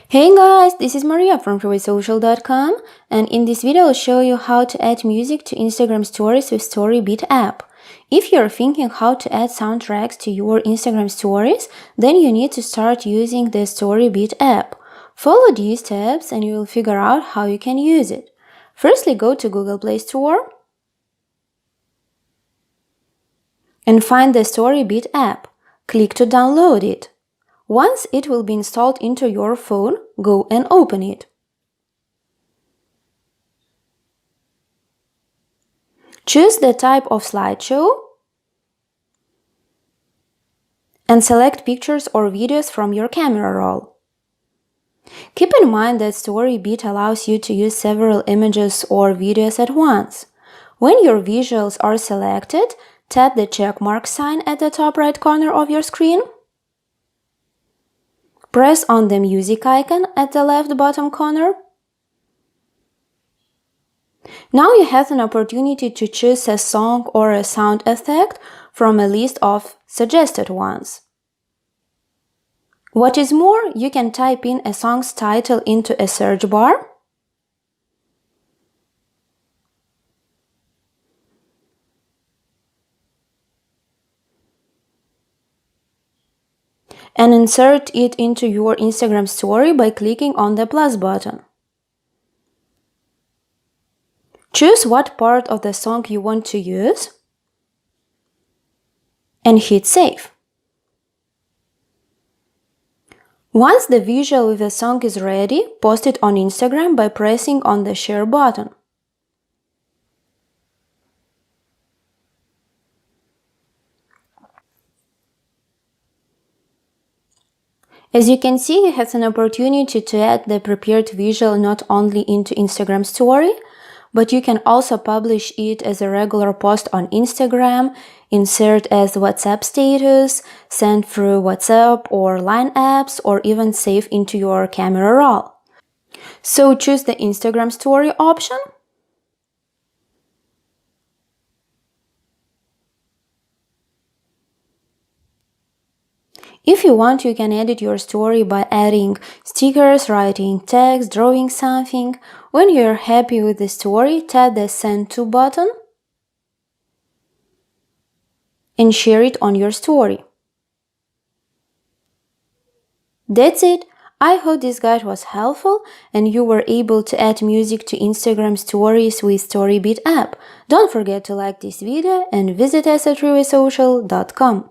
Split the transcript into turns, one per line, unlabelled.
Hey guys, this is Maria from freewaysocial.com, and in this video I'll show you how to add music to Instagram stories with StoryBeat app. If you're thinking how to add soundtracks to your Instagram stories, then you need to start using the StoryBeat app. Follow these steps and you will figure out how you can use it. Firstly, go to Google Play Store and find the StoryBeat app. Click to download it. Once it will be installed into your phone, go and open it. Choose the type of slideshow and select pictures or videos from your camera roll. Keep in mind that StoryBeat allows you to use several images or videos at once. When your visuals are selected, tap the checkmark sign at the top right corner of your screen. Press on the music icon at the left bottom corner. Now you have an opportunity to choose a song or a sound effect from a list of suggested ones. What is more, you can type in a song's title into a search bar. And insert it into your Instagram story by clicking on the plus button. Choose what part of the song you want to use and hit save. Once the visual with the song is ready, post it on Instagram by pressing on the share button. As you can see, you have an opportunity to add the prepared visual not only into Instagram story, but you can also publish it as a regular post on Instagram, insert as WhatsApp status, send through WhatsApp or Line apps, or even save into your camera roll. So choose the Instagram story option. If you want, you can edit your story by adding stickers, writing text, drawing something. When you're happy with the story, tap the Send To button and share it on your story. That's it. I hope this guide was helpful and you were able to add music to Instagram stories with StoryBeat app. Don't forget to like this video and visit us at freewaysocial.com.